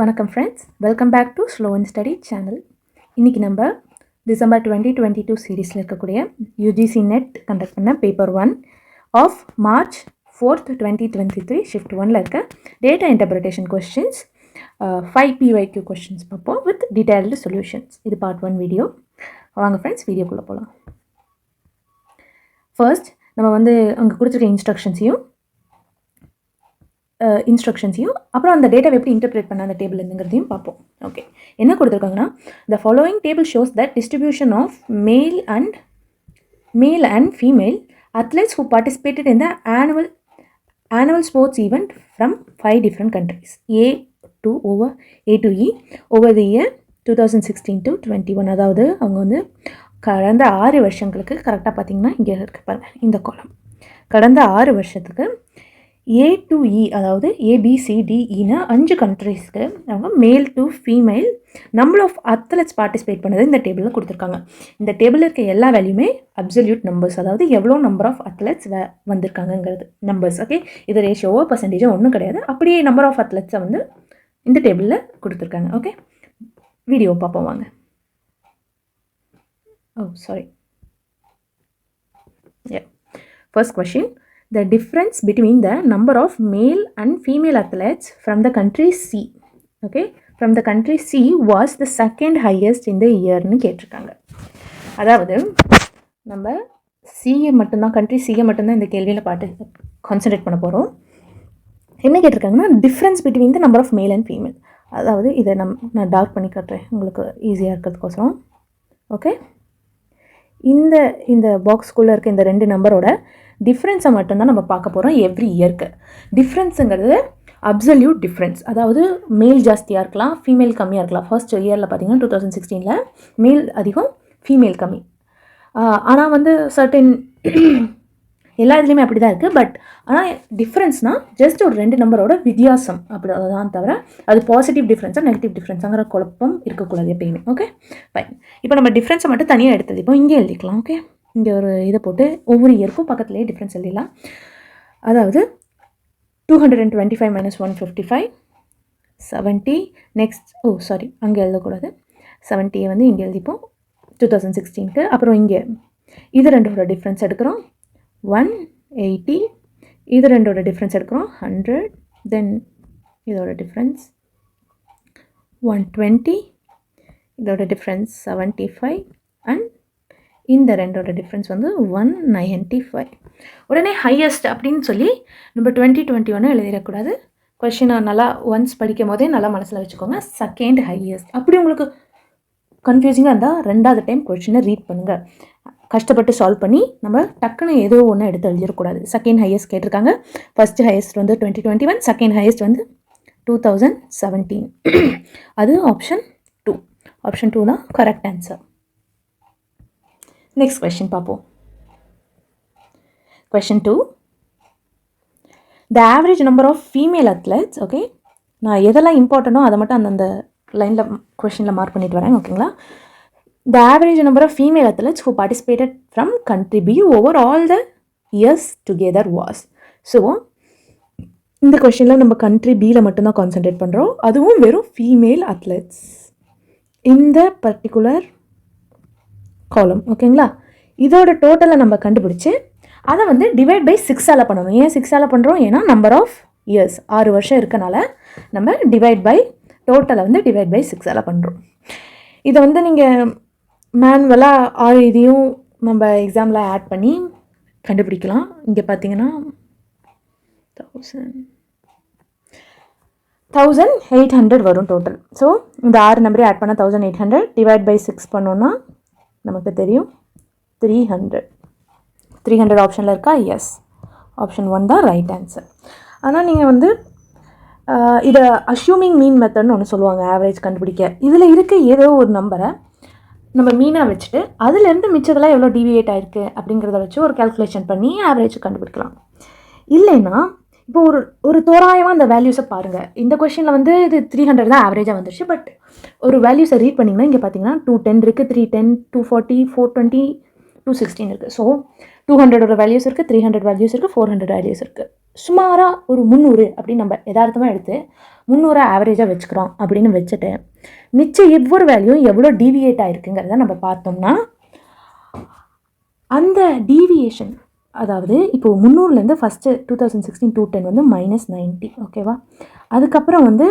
வணக்கம் friends, welcome back to slow and study channel. இன்றைக்கி நம்ம டிசம்பர் 2022 சீரீஸில் இருக்கக்கூடிய யூஜிசி நெட் கண்டக்ட் பண்ண paper 1 of March 4th 2023 shift 1ல் இருக்க data interpretation questions 5 PYQ questions பார்ப்போம் வித் டீடைல்டு சொல்யூஷன்ஸ். இது பார்ட் 1 வீடியோ. வாங்க ஃப்ரெண்ட்ஸ், வீடியோக்குள்ளே போகலாம். ஃபர்ஸ்ட் நம்ம அங்கே கொடுத்துருக்க இன்ஸ்ட்ரக்ஷன்ஸையும் அப்புறம் அந்த டேட்டாவை எப்படி இன்டர்பிரேட் பண்ண அந்த டேபிள் இருந்துங்கிறதையும் பார்ப்போம். ஓகே, என்ன கொடுத்துருக்காங்கன்னா, the following table shows that distribution of male and female athletes who participated in the annual sports event from 5 different countries A to E over the year 2016 to 21. அதாவது அவங்க கடந்த 6 வருஷங்களுக்கு கரெக்டாக பார்த்தீங்கன்னா இங்கே இருக்கு பாருங்கள், இந்த காலம் கடந்த 6 வருஷத்துக்கு A to E, அதாவது ABCDEன்னு 5 கண்ட்ரீஸ்க்கு அவங்க male to female number of athletes participate பண்ணது இந்த டேபிளில் கொடுத்துருக்காங்க. இந்த டேபிளில் இருக்க எல்லா வேல்யூமே அப்சல்யூட் நம்பர்ஸ், அதாவது எவ்வளோ நம்பர் ஆஃப் அத்லெட்ஸ் வந்திருக்காங்கங்கிறது நம்பர்ஸ். ஓகே, இது ரேஷியோவோ பர்சன்டேஜோ ஒன்றும் கிடையாது, அப்படியே நம்பர் ஆஃப் அத்லெட்ஸை இந்த டேபிளில் கொடுத்துருக்காங்க. ஓகே, வீடியோ பார்ப்போம் வாங்க. First question. The difference between the number of male and female athletes from the country C, okay, from the country C was the second highest in the year னு கேட்டிருக்காங்க. அதாவது நம்ம CA மட்டும்தான், country CA மட்டும்தான் இந்த கேள்வியில் concentrate பண்ண போகிறோம். என்ன கேட்டிருக்காங்கன்னா, difference between the number of male and female. அதாவது இதை நான் டார்க் பண்ணி காட்டுறேன் உங்களுக்கு ஈஸியாக இருக்கிறதுக்கோசரம். ஓகே, இந்த பாக்ஸ்குள்ளே இருக்க இந்த 2 நம்பரோட டிஃப்ரென்ஸை மட்டும்தான் நம்ம பார்க்க போகிறோம் எவ்ரி இயர்க்கு. டிஃப்ரென்ஸுங்கிறது அப்சல்யூட் டிஃப்ரென்ஸ், அதாவது மேல் ஜாஸ்தியாக இருக்கலாம், ஃபீமேல் கம்மியாக இருக்கலாம். ஃபர்ஸ்ட் இயரில் பார்த்தீங்கன்னா 2016 மேல் அதிகம், ஃபீமேல் கம்மி. ஆனால் சர்டன் எல்லா இதுலேயுமே அப்படி தான் இருக்குது. பட் ஆனால் டிஃப்ரென்ஸ்னால் ஜஸ்ட் ஒரு 2 நம்பரோட வித்தியாசம் அப்படி தான் தவிர அது பாசிட்டிவ் டிஃப்ரென்ஸாக நெகட்டிவ் டிஃப்ரென்ஸாங்கிற குழப்பம் இருக்கக்கூடாது எப்பயுமே. Okay fine. இப்போ நம்ம டிஃப்ரென்ஸை மட்டும் தனியாக எடுத்தது இப்போ இங்கே எழுதிக்கலாம். ஓகே, இங்கே ஒரு இதை போட்டு ஒவ்வொரு இயருக்கும் பக்கத்துலேயே டிஃப்ரென்ஸ் எழுதிடலாம். அதாவது 225 - 155 70. நெக்ஸ்ட் அங்கே எழுதக்கூடாது, 70 இங்கே எழுதிப்போம் 2016க்கு. அப்புறம் இங்கே இது 2ஓட டிஃப்ரென்ஸ் எடுக்கிறோம் 180, இது 2ஓட டிஃப்ரென்ஸ் எடுக்கிறோம் 100, தென் இதோட டிஃப்ரென்ஸ் 120, இதோட டிஃப்ரென்ஸ் 75 அண்ட் இந்த 2ஓட டிஃப்ரென்ஸ் 195. உடனே ஹையஸ்ட் அப்படின்னு சொல்லி நம்ம 2021 எழுதிடக்கூடாது. கொஷினை நல்லா ஒன்ஸ் படிக்கும் போதே நல்லா மனசில் வச்சுக்கோங்க. செகண்ட் ஹையஸ்ட் அப்படி உங்களுக்கு கன்ஃபியூசிங்காக இருந்தால் 2வது டைம் கொஷினை ரீட் பண்ணுங்கள். கஷ்டப்பட்டு சால்வ் பண்ணி நம்ம டக்குன்னு ஏதோ ஒன்று எடுத்து எழுதிடக்கூடாது. செகண்ட் ஹையஸ்ட் கேட்டிருக்காங்க. First highest 2021, second highest 2017. அது ஆப்ஷன் 2. ஆப்ஷன் 2 தான் கரெக்ட் ஆன்சர். நெக்ஸ்ட் கொஸ்டின் பார்ப்போம். Question 2. The average number of female athletes. Okay, நான் எதெல்லாம் இம்பார்ட்டனோ அதை மட்டும் அந்தந்த லைனில் கொஸ்டினில் மார்க் பண்ணிட்டு வரேன். ஓகேங்களா? The average number of female athletes who participated from country B over all the years together was. So இந்த கொஷனில் நம்ம கண்ட்ரி பியில் மட்டும்தான் கான்சன்ட்ரேட் பண்ணுறோம், அதுவும் வெறும் ஃபீமேல் அத்லெட்ஸ் இந்த பர்டிகுலர் காலம். ஓகேங்களா? இதோட டோட்டலை நம்ம கண்டுபிடிச்சி அதை டிவைட் பை 6ஆல் பண்ணணும். ஏன் 6ஆல் பண்ணுறோம்? ஏன்னா நம்பர் ஆஃப் இயர்ஸ் 6 வருஷம் இருக்கனால நம்ம டிவைட் பை டோட்டலை டிவைட் பை 6ஆல் பண்ணுறோம். இதை நீங்கள் மேனுவலாக இதையும் நம்ம எக்ஸாமில் ஆட் பண்ணி கண்டுபிடிக்கலாம். இங்கே பார்த்தீங்கன்னா 1800 வரும் டோட்டல். ஸோ இந்த 6 நம்பரே ஆட் பண்ணால் 1800 டிவைட் பை 6 பண்ணோன்னா நமக்கு தெரியும் 300. 300 ஆப்ஷனில் இருக்கா? எஸ், ஆப்ஷன் 1 தான் ரைட் ஆன்சர். ஆனால் நீங்கள் இதை அஷ்யூமிங் மீன் மெத்தட்னு ஒன்று சொல்லுவாங்க ஆவரேஜ் கண்டுபிடிக்க. இதில் இருக்க ஏதோ ஒரு நம்பரை நம்ம மீனாக வச்சுட்டு அதுலேருந்து மிச்சதெல்லாம் எவ்வளோ டிவியேட் ஆகிருக்கு அப்படிங்கிறத வச்சு ஒரு கேல்குலேஷன் பண்ணி ஆவரேஜ் கண்டுபிடிக்கலாம். இல்லைன்னா இப்போ ஒரு தோராயமாக அந்த வேல்யூஸை பாருங்கள். இந்த கொஷனில் இது 300 தான் ஆவரேஜாக வந்துருச்சு. பட் ஒரு வேல்யூஸை ரீட் பண்ணிங்கன்னா இங்கே பார்த்தீங்கன்னா 210 இருக்குது, 310, 240, 420, 216 இருக்குது. ஸோ 200 வேல்யூஸ் இருக்குது, 300 வேல்யூஸ் இருக்குது, 400 வேல்யூஸ் இருக்குது. சுமாராக ஒரு 300 அப்படின்னு நம்ம யதார்த்தமாக எடுத்து 300 ஆவரேஜாக வச்சுக்கிறோம் அப்படின்னு வச்சுட்டு மிச்சம் ஒவ்வொரு வேல்யூவும் எவ்வளோ டீவியேட் ஆகிருக்குங்கிறத நம்ம பார்த்தோம்னா அந்த டீவியேஷன், அதாவது இப்போது 300லேருந்து ஃபஸ்ட்டு 2016 210 வந்து -90, ஓகேவா. அதுக்கப்புறம் வந்து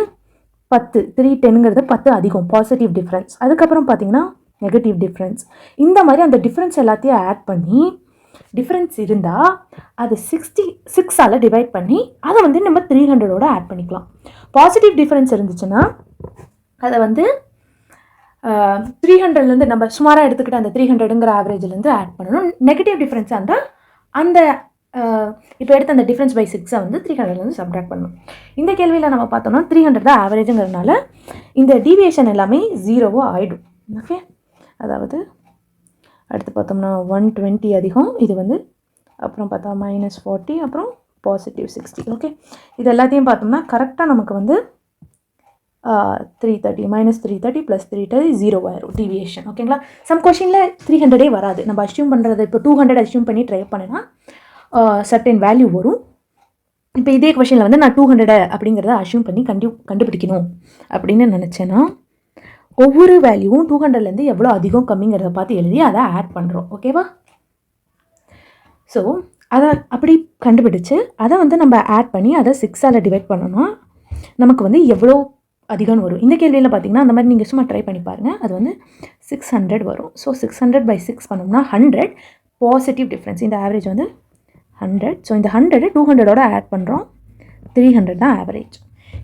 10 310ங்கிறது 10 அதிகம், பாசிட்டிவ் டிஃப்ரென்ஸ். அதுக்கப்புறம் பார்த்தீங்கன்னா நெகட்டிவ் டிஃப்ரென்ஸ். இந்த மாதிரி அந்த டிஃப்ரென்ஸ் எல்லாத்தையும் ஆட் பண்ணி டிஃப்ரென்ஸ் இருந்தால் அது 66ஆல் டிவைட் பண்ணி அதை வந்து நம்ம 300ஓட ஆட் பண்ணிக்கலாம். பாசிட்டிவ் டிஃப்ரென்ஸ் இருந்துச்சுன்னா அதை வந்து 300லேருந்து நம்ம சுமாராக எடுத்துக்கிட்ட அந்த 300ங்கிற ஆவரேஜ்லேருந்து ஆட் பண்ணணும். நெகட்டிவ் டிஃப்ரென்ஸாக இருந்தால் அந்த இப்போ எடுத்த அந்த டிஃப்ரென்ஸ் பை 6 வந்து 300லேருந்து சப்ட்ராக்ட் பண்ணணும். இந்த கேள்வியில் நம்ம பார்த்தோம்னா 300 தான் ஆவரேஜுங்கிறதுனால இந்த டீவியேஷன் எல்லாமே 0வோ ஆகிடும். ஓகே, அதாவது அடுத்து பார்த்தோம்னா 120 அதிகம், இது வந்து அப்புறம் பார்த்தா -40, அப்புறம் பாசிட்டிவ் 60. ஓகே, இது எல்லாத்தையும் பார்த்தோம்னா கரெக்டாக நமக்கு வந்து 330 -330 + 330 0 ஆயிரும் டீவியேஷன். ஓகேங்களா. சம் கொஷினில் 300 வராது. நம்ம அஷ்யூம் பண்ணுறது இப்போ 200 அஷ்யூம் பண்ணி ட்ரை பண்ணினா சர்டன் வேல்யூ வரும். இப்போ இதே கொஷினில் வந்து நான் 200 அப்படிங்கிறத அஷ்யூம் பண்ணி கண்டுபிடிக்கணும் அப்படின்னு நினச்சேன்னா ஒவ்வொரு வேல்யூவும் 200லேருந்து எவ்வளோ அதிகம் கம்மிங்கிறத பார்த்து எழுதி அதை ஆட் பண்ணுறோம். ஓகேவா. ஸோ அதை அப்படி கண்டுபிடிச்சு அதை வந்து நம்ம ஆட் பண்ணி அதை 6ஆல் டிவைட் பண்ணோன்னா நமக்கு வந்து எவ்வளோ அதிகம்னு வரும். இந்த கேள்வியில் பார்த்தீங்கன்னா அந்த மாதிரி நீங்கள் சும்மா ட்ரை பண்ணி பாருங்கள். அது வந்து 600 வரும். ஸோ 600/6 பண்ணோம்னா 100 பாசிட்டிவ் டிஃப்ரென்ஸ். இந்த ஆவரேஜ் வந்து 100. ஸோ இந்த 100 200ஓட ஆட் பண்ணுறோம். 300 தான் ஆவரேஜ்.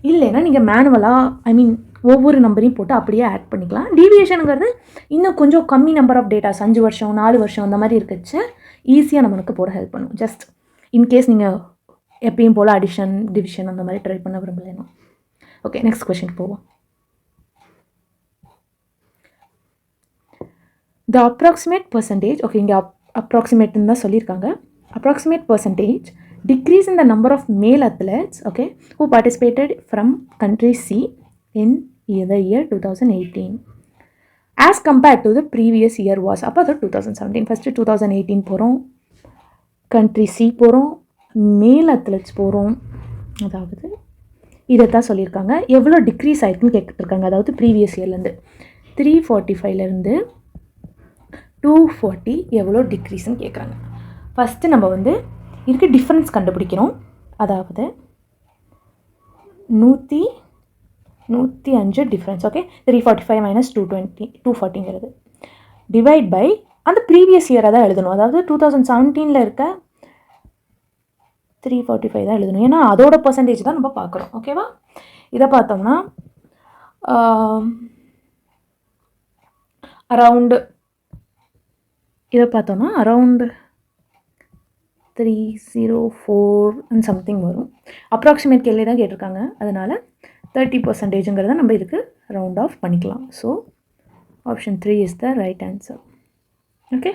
இல்லைன்னா நீங்கள் மேனுவலாக ஒவ்வொரு நம்பரையும் போட்டு அப்படியே ஆட் பண்ணிக்கலாம். டீவியேஷனுங்கிறது இன்னும் கொஞ்சம் கம்மி நம்பர் ஆஃப் டேட்டாஸ் 5 வருஷம் 4 வருஷம் அந்த மாதிரி இருக்கச்சு ஈஸியாக நம்மளுக்கு போட ஹெல்ப் பண்ணும். ஜஸ்ட் இன்கேஸ் நீங்கள் எப்பயும் போல் அடிஷன் டிவிஷன் அந்த மாதிரி ட்ரை பண்ண விரும்பலைன்னா. ஓகே, நெக்ஸ்ட் கொஷின் போவோம். த அப்ராக்சிமேட் பர்சன்டேஜ், ஓகே இங்கே அப்ராக்சிமேட்னு தான் சொல்லியிருக்காங்க. Approximate percentage decrease in the number of male athletes, okay, who participated from country C in the year 2018 as compared to the previous year was. அப்போ அது 2017. First 2018 போகிறோம், country C போகிறோம், மேல் athletes போகிறோம். அதாவது இதைத்தான் சொல்லியிருக்காங்க. எவ்வளோ டிக்ரீஸ் ஆகிருக்குன்னு கேட்டுருக்காங்க. அதாவது ப்ரீவியஸ் இயர்லேருந்து 345லேருந்து 240 எவ்வளோ டிக்ரீஸ்ன்னு கேட்குறாங்க. ஃபஸ்ட்டு நம்ம வந்து இதுக்கு டிஃப்ரென்ஸ் கண்டுபிடிக்கிறோம். அதாவது 105 டிஃப்ரென்ஸ். ஓகே, 345 - 240ங்கிறது டிவைட் பை அந்த ப்ரீவியஸ் இயரை தான் எழுதணும். அதாவது 2017 இருக்க 345 தான் எழுதணும். ஏன்னா அதோட பர்சன்டேஜ் தான் நம்ம பார்க்குறோம். ஓகேவா. இதை பார்த்தோம்னா அரவுண்டு 304 and சம்திங் வரும். அப்ராக்சிமேட் கேள்வி தான் கேட்டிருக்காங்க. அதனால் 30%ங்கிறத நம்ம இதுக்கு ரவுண்ட் ஆஃப் பண்ணிக்கலாம். So option 3 is the right answer. Okay,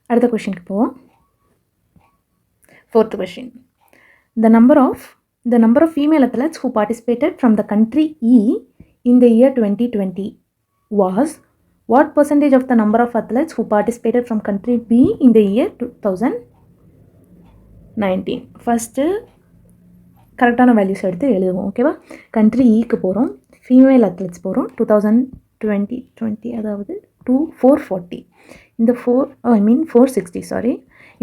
அடுத்த கொஷினுக்கு போவோம். 4th question. The number of female athletes who participated from the country E in the year 2020 was what percentage of the number of athletes who participated from country B in the year 2019? First கரெக்டான values எடுத்து எழுதுவோம். ஓகேவா. Country ஈக்கு போகிறோம், female athletes போகிறோம். 2020 அதாவது 440. இந்த 460 sorry.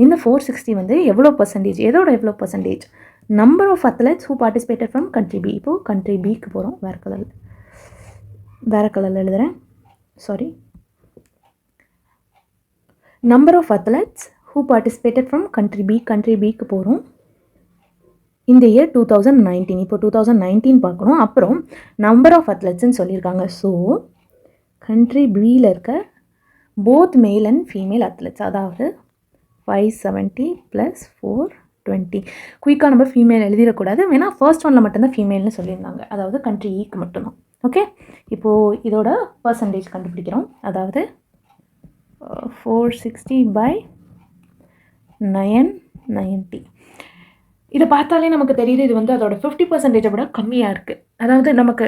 இந்த 460 வந்து எவ்வளோ பர்சன்டேஜ், எதோட எவ்வளோ percentage? Number of athletes who participated from country B. இப்போது கண்ட்ரி பிக்கு போகிறோம். வேறு கலரில் எழுதுகிறேன். Sorry. Number of athletes who participated from country பிக்கு போகிறோம். இந்த இயர் 2019. இப்போ 2019 பார்க்கணும். அப்புறம் நம்பர் ஆஃப் அத்லெட்ஸ்ன்னு சொல்லியிருக்காங்க. ஸோ கண்ட்ரி பியில் இருக்க போத் மேல் அண்ட் ஃபீமேல் அத்லெட்ஸ், அதாவது 570 + 420. குயிக்காக நம்ம ஃபீமேல் எழுதிடக்கூடாது. வேணால் ஃபர்ஸ்ட் ஒன்னில் மட்டும்தான் ஃபீமேல்னு சொல்லியிருந்தாங்க. அதாவது கண்ட்ரி ஈக்கு மட்டும்தான். ஓகே, இப்போது இதோட பர்சன்டேஜ் கண்டுபிடிக்கிறோம். அதாவது 460/990. இதை பார்த்தாலே நமக்கு தெரியுது இது வந்து அதோட 50% விட கம்மியாக இருக்குது. அதாவது நமக்கு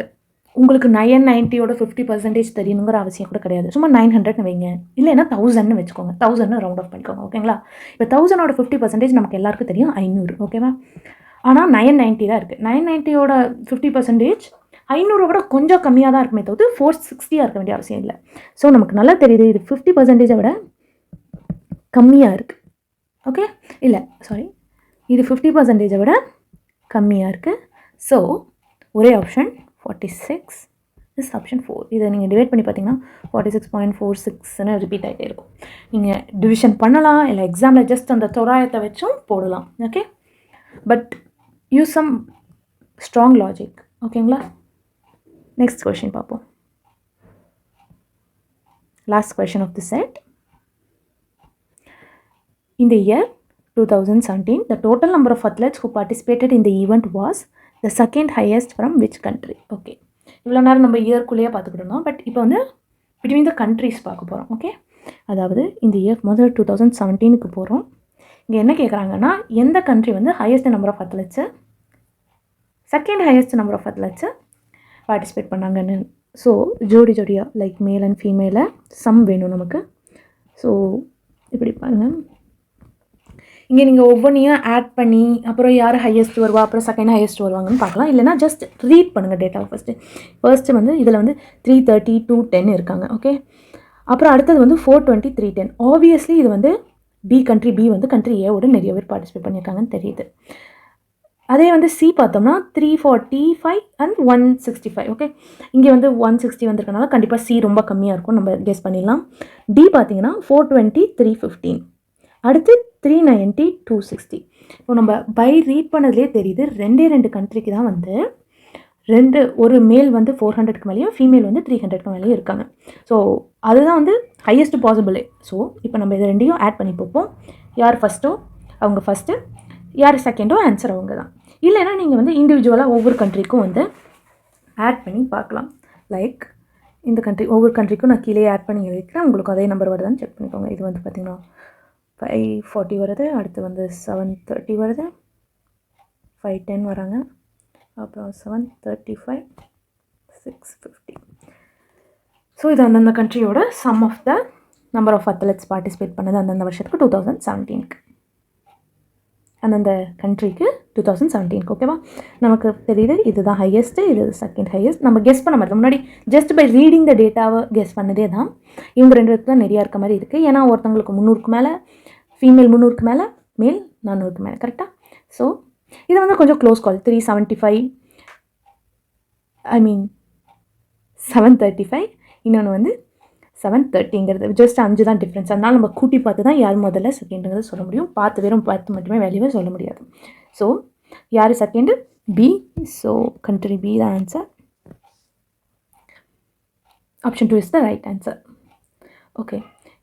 உங்களுக்கு 990யோட 50% தெரியணுங்கிற அவசியம் கூட கிடையாது. சும்மா 900ன்னு வைங்க, இல்லைன்னா 1000ன்னு வச்சுக்கோங்க. 1000ன்னு ரவுண்ட் ஆஃப் பண்ணிக்கோங்க. ஓகேங்களா. இப்போ 1000ஓட 50% நமக்கு எல்லாருக்கும் தெரியும் 500. ஓகேவா. ஆனால் 990 தான் இருக்குது. 990யோட 50% 500 விட கொஞ்சம் கம்மியாக தான் இருக்குமே தவிர்த்து 460 இருக்க வேண்டிய அவசியம் இல்லை. ஸோ நமக்கு நல்லா தெரியுது இது 50% விட கம்மியாக இருக்குது. ஓகே, இல்லை சாரி, இது 50% விட கம்மியாக இருக்குது. ஸோ ஒரே ஆப்ஷன் 46 இஸ் ஆப்ஷன் 4. இதை நீங்கள் டிவைட் பண்ணி பார்த்தீங்கன்னா 46.46ன்னு ரிப்பீட் ஆகிட்டே இருக்கும். நீங்கள் டிவிஷன் பண்ணலாம், இல்லை எக்ஸாமில் ஜஸ்ட் அந்த தோராயத்தை வச்சும் போடலாம். Okay, but use some strong logic. ஓகேங்களா? நெக்ஸ்ட் கொஷின் பார்ப்போம். Last question of the set. In the year 2017, the total number of athletes who participated in the event was the second highest from which country? Okay, இவ்வளோ நேரம் நம்ம இயர்க்குள்ளேயே பார்த்துக்கிட்டு இருந்தோம். But இப்போ வந்து between the countries பார்க்க போகிறோம். ஓகே, அதாவது இந்த இயர் முதல் 2017க்கு போகிறோம். இங்கே என்ன கேட்குறாங்கன்னா, எந்த கண்ட்ரி வந்து highest number of athletes, second highest number of athletes participate பண்ணாங்கன்னு. ஸோ ஜோடியாக லைக் மேல் அண்ட் ஃபீமேலை சம் வேணும் நமக்கு. ஸோ இப்படி பாருங்கள், இங்கே நீங்கள் ஒவ்வொன்றையும் ஆட் பண்ணி அப்புறம் யார் ஹையஸ்ட் வருவா அப்புறம் செகண்ட் ஹையஸ்ட் வருவாங்கன்னு பார்க்கலாம். இல்லைனா ஜஸ்ட் ரீட் பண்ணுங்கள் டேட்டாவை ஃபர்ஸ்ட்டு வந்து இதில் வந்து 330, 210 இருக்காங்க. ஓகே, அப்புறம் அடுத்தது வந்து 420, 310. ஆப்வியஸ்லி இது வந்து கண்ட்ரி பி வந்து கண்ட்ரி ஏவோட நிறைய பேர் பார்ட்டிசிபேட் பண்ணியிருக்காங்கன்னு தெரியுது. அதே வந்து சி பார்த்தோம்னா 345 அண்ட் 165. ஓகே, இங்கே வந்து 160 வந்திருக்கனால கண்டிப்பாக சி ரொம்ப கம்மியாக இருக்கும், நம்ம கெஸ் பண்ணிடலாம். டி பார்த்தீங்கன்னா 420, 315. அடுத்து 390, 260. இப்போ நம்ம பை ரீட் பண்ணதுலேயே தெரியுது ரெண்டு கண்ட்ரிக்கு தான் வந்து ஒரு மேல் வந்து 400க்கு மேலேயும் ஃபீமேல் வந்து 300க்கு மேலேயும் இருக்காங்க. ஸோ அதுதான் வந்து ஹையஸ்ட் பாசிபிளே. ஸோ இப்போ நம்ம இதை ரெண்டையும் ஆட் பண்ணி பார்ப்போம். யார் ஃபஸ்ட்டோ அவங்க ஃபஸ்ட்டு, யார் செகண்டோ ஆன்சர் அவங்க தான். இல்லைன்னா நீங்கள் வந்து இண்டிவிஜுவலாக ஒவ்வொரு கண்ட்ரிக்கும் வந்து ஆட் பண்ணி பார்க்கலாம். லைக் இந்த கண்ட்ரி ஒவ்வொரு கண்ட்ரிக்கும் நான் கீழே ஆட் பண்ணி எழுதிக்கிறேன், உங்களுக்கு அதே நம்பர் வருதான்னு செக் பண்ணிக்கோங்க. இது வந்து பார்த்திங்கன்னா 540 வருது, அடுத்து வந்து 730 வருது, 510 வராங்க, அப்புறம் 735, 650. ஸோ இது அந்தந்த கண்ட்ரியோட sum of the number of athletes participate பண்ணது அந்தந்த வருஷத்துக்கு 2017க்கு, அந்தந்த கண்ட்ரிக்கு 2017க்கு. ஓகேவா? நமக்கு தெரியுது இதுதான் ஹையஸ்ட்டு, இது செகண்ட் ஹையஸ்ட். நம்ம கெஸ் பண்ண மாட்டோம், முன்னாடி ஜஸ்ட் பை ரீடிங் த டேட்டாவை கெஸ் பண்ணதே தான். இவங்க ரெண்டு பேருக்கு தான் நிறையா இருக்க மாதிரி இருக்குது. ஏன்னா ஒருத்தவங்களுக்கு 300க்கு மேலே ஃபீமேல், 300க்கு மேலே மேல், 400க்கு மேலே. கரெக்டாக? ஸோ இது வந்து கொஞ்சம் க்ளோஸ் கால். 375, 735, இன்னொன்று வந்து 730ங்கிறது ஜஸ்ட் 5 தான் டிஃப்ரென்ஸ். அதனால் நம்ம கூட்டி பார்த்து தான் யார் முதல்ல செகண்டுங்கிறது சொல்ல முடியும். வெறும் பார்த்து மட்டுமே வேல்யூவை சொல்ல முடியாது. ஸோ யார் second? B. So country B தான் answer. Option 2 is the right answer. Okay,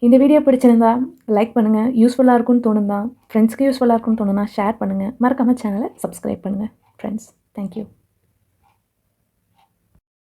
இந்த வீடியோ பிடிச்சிருந்தா லைக் பண்ணுங்கள். யூஸ்ஃபுல்லாக இருக்கும்னு தோணுதா, ஃப்ரெண்ட்ஸ்க்கு யூஸ்ஃபுல்லாக இருக்கும்னு தோணுனா ஷேர் பண்ணுங்கள். மறக்காமல் சேனலை சப்ஸ்கிரைப் பண்ணுங்கள் ஃப்ரெண்ட்ஸ். தேங்க்யூ.